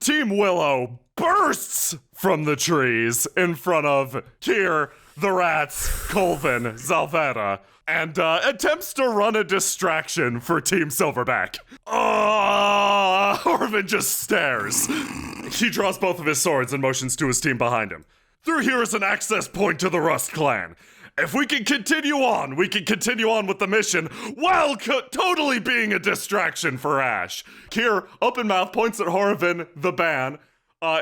Team Willow bursts from the trees in front of Kier, the rats, Colvin, Zalvetta, and attempts to run a distraction for Team Silverback. Horvin just stares. He draws both of his swords and motions to his team behind him. Through here is an access point to the Rust Clan. If we can continue on with the mission while totally being a distraction for Ash. Kier, open mouth, points at Horvin, the ban.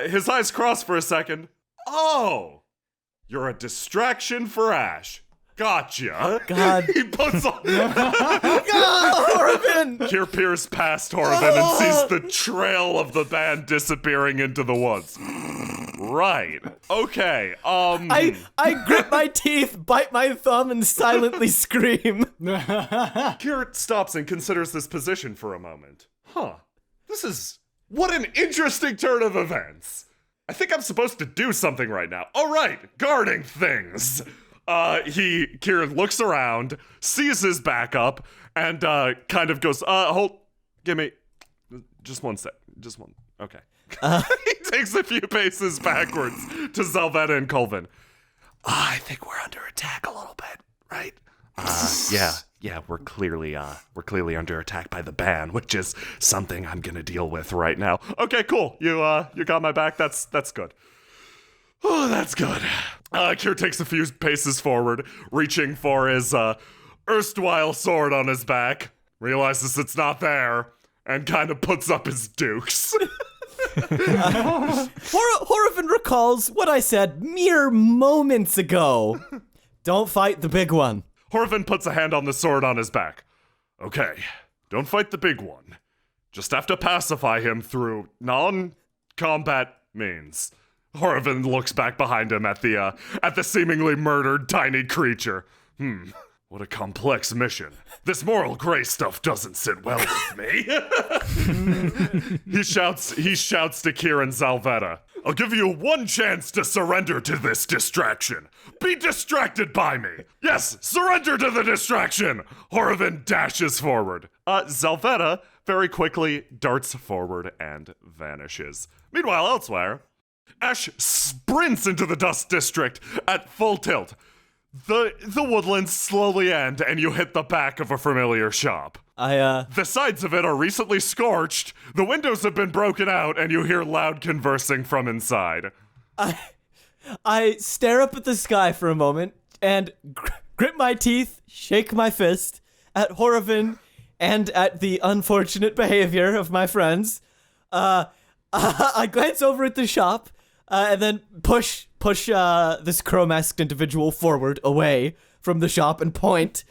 His eyes cross for a second. Oh, you're a distraction for Ash. Gotcha. God. He puts on. Horvin! Kier peers past Horvin and sees the trail of the band disappearing into the woods. Right. Okay. I grip my teeth, bite my thumb, and silently scream. Kier stops and considers this position for a moment. What an interesting turn of events. I think I'm supposed to do something right now. All right, guarding things. Kier looks around, sees his backup, and kind of goes, give me just one sec. Just one. Okay. He takes a few paces backwards to Zalvetta and Colvin. I think we're under attack a little bit, right? Yeah, we're clearly under attack by the ban, which is something I'm gonna deal with right now. Okay, cool. You got my back. That's good. Oh, that's good. Kier takes a few paces forward, reaching for his erstwhile sword on his back, realizes it's not there, and kind of puts up his dukes. Horvin recalls what I said mere moments ago. Don't fight the big one. Horvin puts a hand on the sword on his back. Okay, don't fight the big one. Just have to pacify him through non-combat means. Horvin looks back behind him at the seemingly murdered tiny creature. What a complex mission. This moral gray stuff doesn't sit well with me. He shouts to Kier and Zalvetta. I'll give you one chance to surrender to this distraction. Be distracted by me. Yes, surrender to the distraction. Horvin dashes forward. Zalvetta very quickly darts forward and vanishes. Meanwhile, elsewhere, Ash sprints into the Dust District at full tilt. The woodlands slowly end, and you hit the back of a familiar shop. The sides of it are recently scorched, the windows have been broken out, and you hear loud conversing from inside. I stare up at the sky for a moment, and grip my teeth, shake my fist at Horvin and at the unfortunate behavior of my friends. I glance over at the shop, and then push this crow-masked individual forward, away from the shop, and point.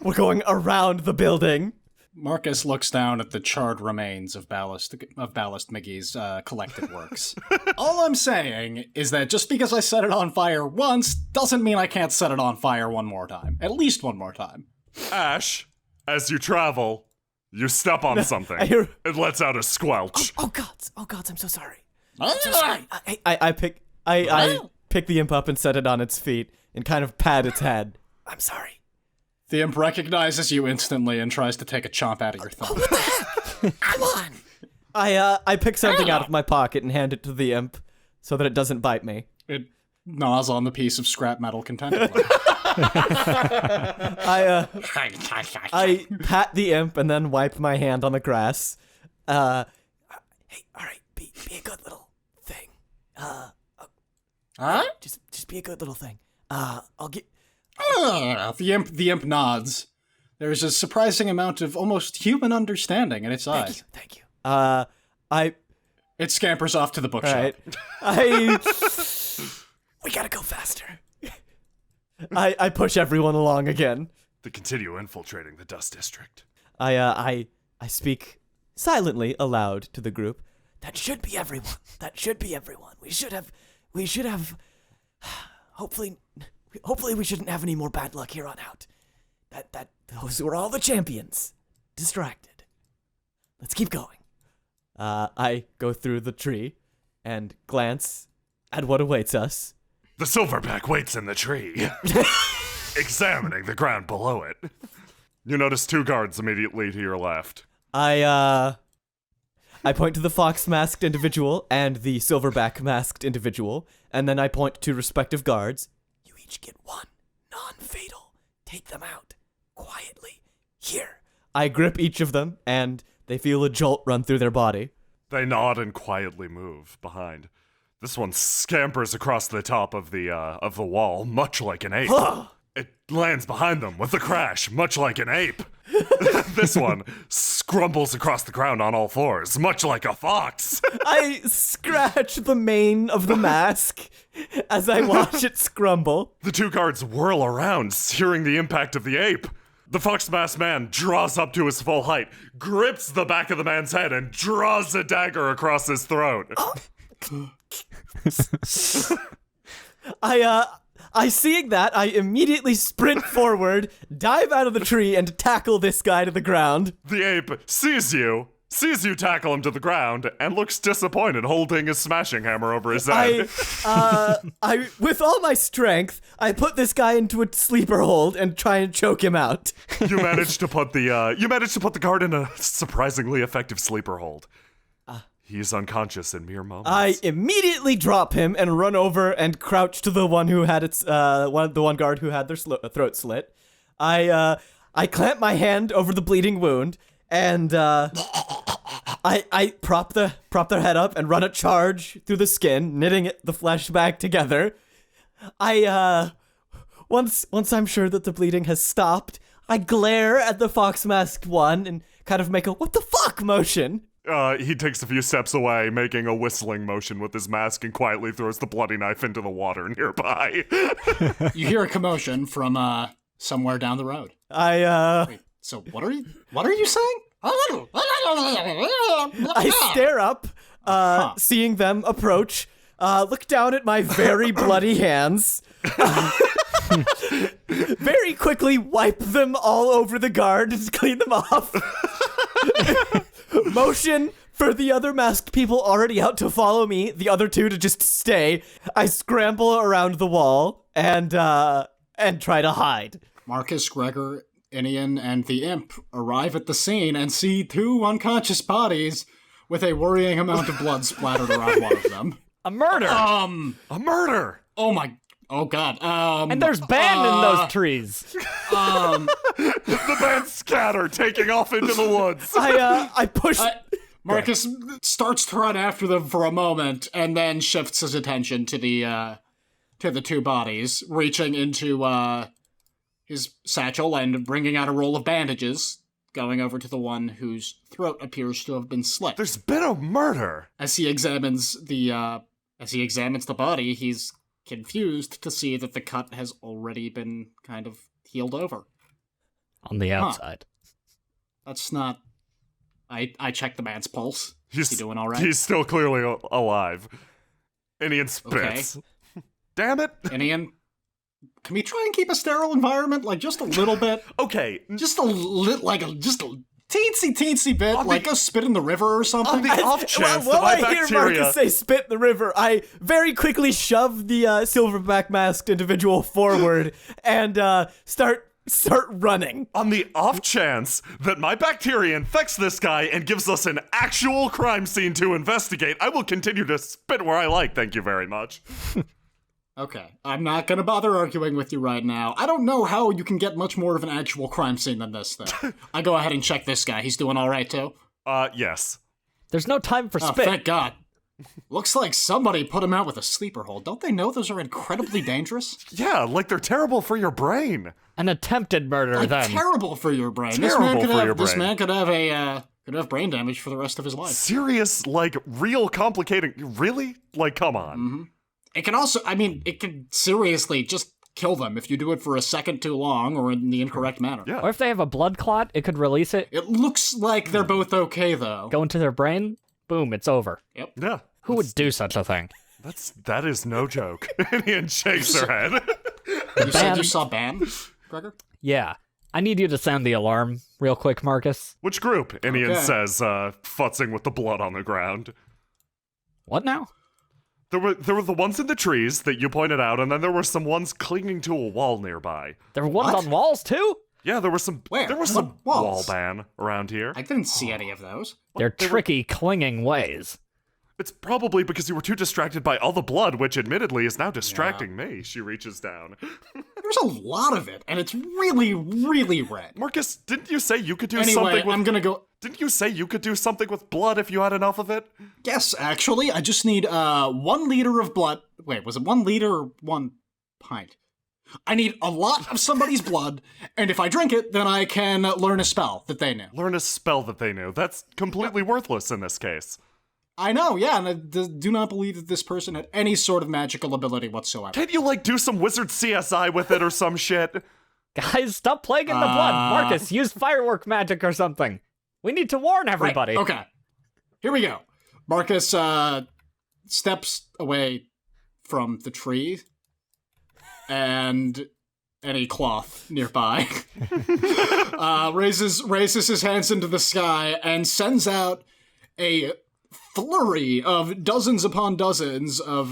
We're going around the building. Marcus looks down at the charred remains of Ballast McGee's collected works. All I'm saying is that just because I set it on fire once doesn't mean I can't set it on fire one more time. At least one more time. Ash, as you travel, you step on something. It lets out a squelch. Oh gods, I'm so sorry. I'm so sorry. I pick the imp up and set it on its feet and kind of pat its head. I'm sorry. The imp recognizes you instantly and tries to take a chomp out of your thumb. What the heck? Come on. I pick something out of my pocket and hand it to the imp so that it doesn't bite me. It gnaws on the piece of scrap metal contentedly. I pat the imp and then wipe my hand on the grass. Hey, all right, be a good little thing. Huh? Just be a good little thing. I'll get. The imp nods. There's a surprising amount of almost human understanding in its eyes. Thank you. It scampers off to the bookshop. Right. We gotta go faster. I push everyone along again. To continue infiltrating the Dust District. I speak silently aloud to the group. That should be everyone. We should have. Hopefully we shouldn't have any more bad luck here on out. Those were all the champions. Distracted. Let's keep going. I go through the tree and glance at what awaits us. The silverback waits in the tree, examining the ground below it. You notice two guards immediately to your left. I I point to the fox masked individual and the silverback masked individual, and then I point to respective guards. You each get one non-fatal. Take them out quietly. Here. I grip each of them, and they feel a jolt run through their body. They nod and quietly move behind. This one scampers across the top of the wall, much like an ape. It lands behind them with a crash, much like an ape. This one scrumbles across the ground on all fours, much like a fox. I scratch the mane of the mask as I watch it scrumble. The two guards whirl around, hearing the impact of the ape. The fox-masked man draws up to his full height, grips the back of the man's head, and draws a dagger across his throat. I seeing that, I immediately sprint forward, dive out of the tree, and tackle this guy to the ground. The ape sees you tackle him to the ground, and looks disappointed, holding his smashing hammer over his head. I, with all my strength, I put this guy into a sleeper hold and try and choke him out. You managed to put the guard in a surprisingly effective sleeper hold. He's unconscious in mere moments. I immediately drop him and run over and crouch to the one who had the one guard who had their throat slit. I clamp my hand over the bleeding wound and I prop their head up and run a charge through the skin, knitting the flesh back together. Once I'm sure that the bleeding has stopped, I glare at the fox-masked one and kind of make a "what the fuck" motion. He takes a few steps away, making a whistling motion with his mask, and quietly throws the bloody knife into the water nearby. You hear a commotion from somewhere down the road. I So what are you saying? I stare up, seeing them approach, look down at my very bloody hands, very quickly wipe them all over the guard to clean them off. Motion for the other masked people already out to follow me, the other two to just stay. I scramble around the wall and try to hide. Marcus, Gregor, Inian, and the imp arrive at the scene and see two unconscious bodies with a worrying amount of blood splattered around one of them. A murder! A murder! Oh god. And there's band in those trees. The men scatter, taking off into the woods. I push. Marcus starts to run after them for a moment, and then shifts his attention to the two bodies, reaching into his satchel and bringing out a roll of bandages, going over to the one whose throat appears to have been slit. There's been a murder. As he examines the body, he's confused to see that the cut has already been kind of healed over. On the outside. That's not... I checked the man's pulse. Is he doing all right? He's still clearly alive. Inian spits. Okay. Damn it. Inian, can we try and keep a sterile environment? Like, just a little bit? Okay. Just a teensy bit. Like, go spit in the river or something? On the off chance While that my I hear bacteria... Marcus say "spit in the river," I very quickly shove the silverback masked individual forward and start running. On the off chance that my bacteria infects this guy and gives us an actual crime scene to investigate, I will continue to spit where I like, thank you very much. Okay, I'm not gonna bother arguing with you right now. I don't know how you can get much more of an actual crime scene than this, though. I go ahead and check this guy. He's doing all right, too? Yes. There's no time for spit. Thank God. Looks like somebody put him out with a sleeper hold. Don't they know those are incredibly dangerous? Yeah, like they're terrible for your brain. An attempted murder, then. Terrible for your brain. This man could have brain damage for the rest of his life. Serious, like, real complicating... Really? Like, come on. Mm-hmm. It can also, it can seriously just kill them if you do it for a second too long or in the incorrect manner. Yeah. Or if they have a blood clot, it could release it. It looks like they're both okay, though. Go into their brain, boom, it's over. Yep. Yeah. Who would do such a thing? That is no joke. Inian shakes her head. You said you saw Ban, Gregor? Yeah. I need you to sound the alarm real quick, Marcus. Which group? Inian says, futzing with the blood on the ground. What now? There were the ones in the trees that you pointed out, and then there were some ones clinging to a wall nearby. There were ones on walls, too? Yeah, there was some. Where? There was What some walls? wall ban around here. I didn't see any of those. They're tricky, clinging ways. It's probably because you were too distracted by all the blood, which admittedly is now distracting me. She reaches down. There's a lot of it, and it's really, really red. Marcus, didn't you say you could do Anyway, something with... I'm gonna go... Didn't you say you could do something with blood if you had enough of it? Yes, actually, I just need 1 liter of blood. Wait, was it 1 liter or 1 pint? I need a lot of somebody's blood, and if I drink it, then I can learn a spell that they knew. Learn a spell that they knew. That's completely worthless in this case. I know, yeah, and I do not believe that this person had any sort of magical ability whatsoever. Can't you, do some wizard CSI with it or some shit? Guys, stop playing in the blood. Marcus, use firework magic or something. We need to warn everybody. Right, okay. Here we go. Marcus steps away from the tree and any cloth nearby. Raises his hands into the sky and sends out a flurry of dozens upon dozens of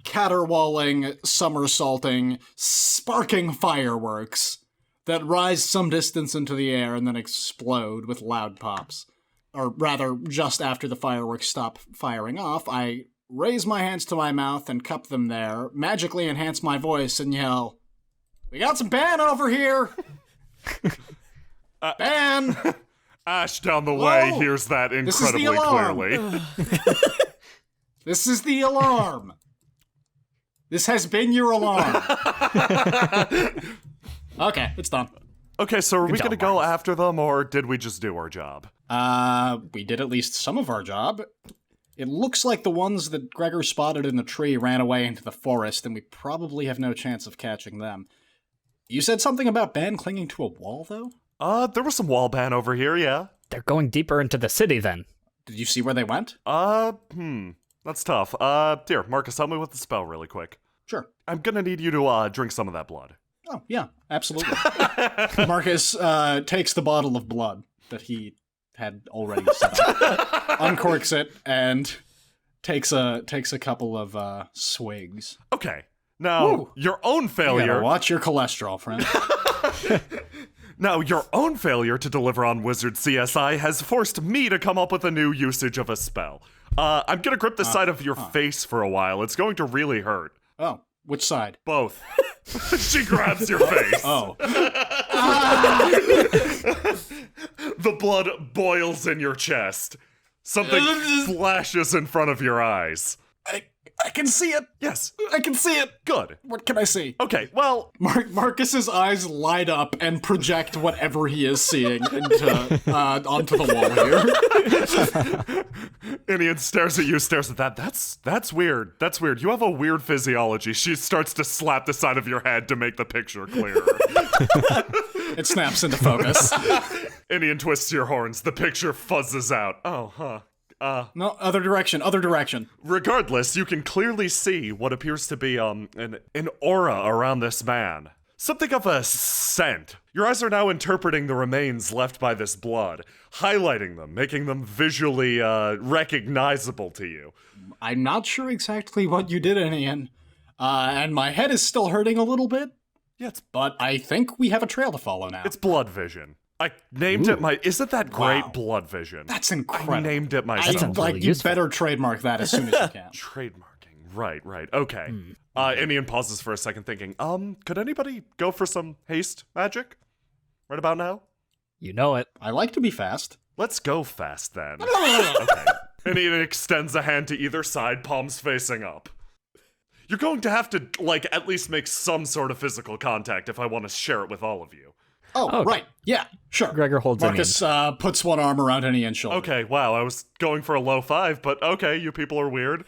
caterwauling, somersaulting, sparking fireworks that rise some distance into the air and then explode with loud pops. Or rather, just after the fireworks stop firing off, I raise my hands to my mouth and cup them there, magically enhance my voice, and yell, "We got some ban over here! Ban!" Ash down the way Whoa! hears that This is the incredibly alarm. clearly. This is the alarm. This has been your alarm. Okay, it's done. Okay, so are we job, gonna go Marcus. after them, or did we just do our job? We did at least some of our job. It looks like the ones that Gregor spotted in the tree ran away into the forest, and we probably have no chance of catching them. You said something about Ben clinging to a wall, though? There was some wall ban over here, yeah. They're going deeper into the city then. Did you see where they went? That's tough. Here, Marcus, help me with the spell really quick. Sure. I'm gonna need you to, drink some of that blood. Oh, yeah, absolutely. Marcus takes the bottle of blood that he had already set up, uncorks it, and takes a couple of swigs. Okay, now, Woo. your own You failure... gotta watch your cholesterol, friend. Now, your own failure to deliver on Wizard CSI has forced me to come up with a new usage of a spell. I'm gonna grip the side of your face for a while. It's going to really hurt. Oh, which side? Both. She grabs your face. Oh. The blood boils in your chest. Something flashes in front of your eyes. I can see it. Yes, I can see it. good. What can I see? Okay, well, Marcus's eyes light up and project whatever he is seeing into onto the wall here. Inian stares at you, stares at that. That's weird. That's weird. You have a weird physiology. She starts to slap the side of your head to make the picture clearer. It snaps into focus. Inian twists your horns. The picture fuzzes out. Oh, huh. No, other direction. Other direction. Regardless, you can clearly see what appears to be an aura around this man. Something of a scent. Your eyes are now interpreting the remains left by this blood, highlighting them, making them visually recognizable to you. I'm not sure exactly what you did, Ian. And my head is still hurting a little bit, Yeah, but I think we have a trail to follow now. it's blood vision. I named it my... Isn't that great? Wow. Blood vision. That's I incredible. named it I, myself. sounds really you useful. better trademark that as soon as you can. Trademarking. Right. Okay. Inian pauses for a second thinking, could anybody go for some haste magic? Right about now? You know it. I like to be fast. Let's go fast then. Okay. Inian extends a hand to either side, palms facing up. You're going to have to, at least make some sort of physical contact if I want to share it with all of you. Oh, Okay. right. Yeah, sure. Gregor holds Marcus puts one arm around Inian's shoulder. Okay, wow, I was going for a low 5, but okay, you people are weird.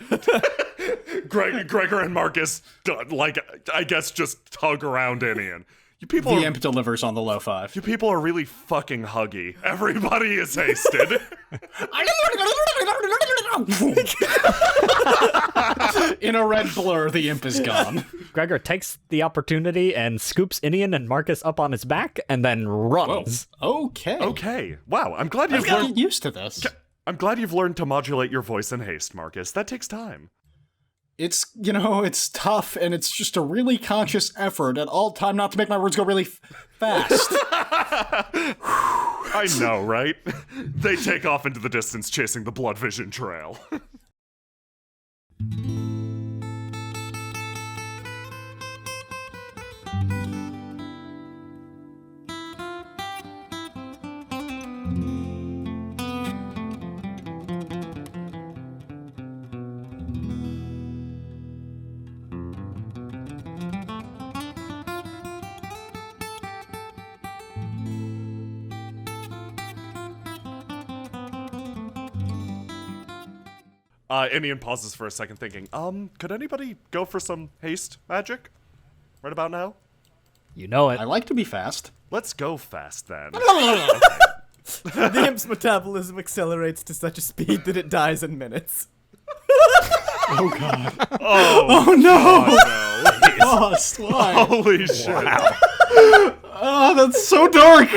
Gregor and Marcus, I guess just hug around Inian. You people The are... imp delivers on the low 5. You people are really fucking huggy. Everybody is hasted. In a red blur, the imp is gone. Gregor takes the opportunity and scoops Inian and Marcus up on his back and then runs. Okay. Okay, wow, I'm glad I've you've got to learned... get used to this. I'm glad you've learned to modulate your voice in haste, Marcus. That takes time. It's, it's tough, and it's just a really conscious effort at all time not to make my words go really fast. I know, right? They take off into the distance chasing the blood vision trail. Inian pauses for a second thinking, could anybody go for some haste magic? Right about now? You know it. I like to be fast. Let's go fast then. The imp's metabolism accelerates to such a speed that it dies in minutes. Oh, God. Oh no! no. Lost. Why? Holy shit. Oh, that's so dark!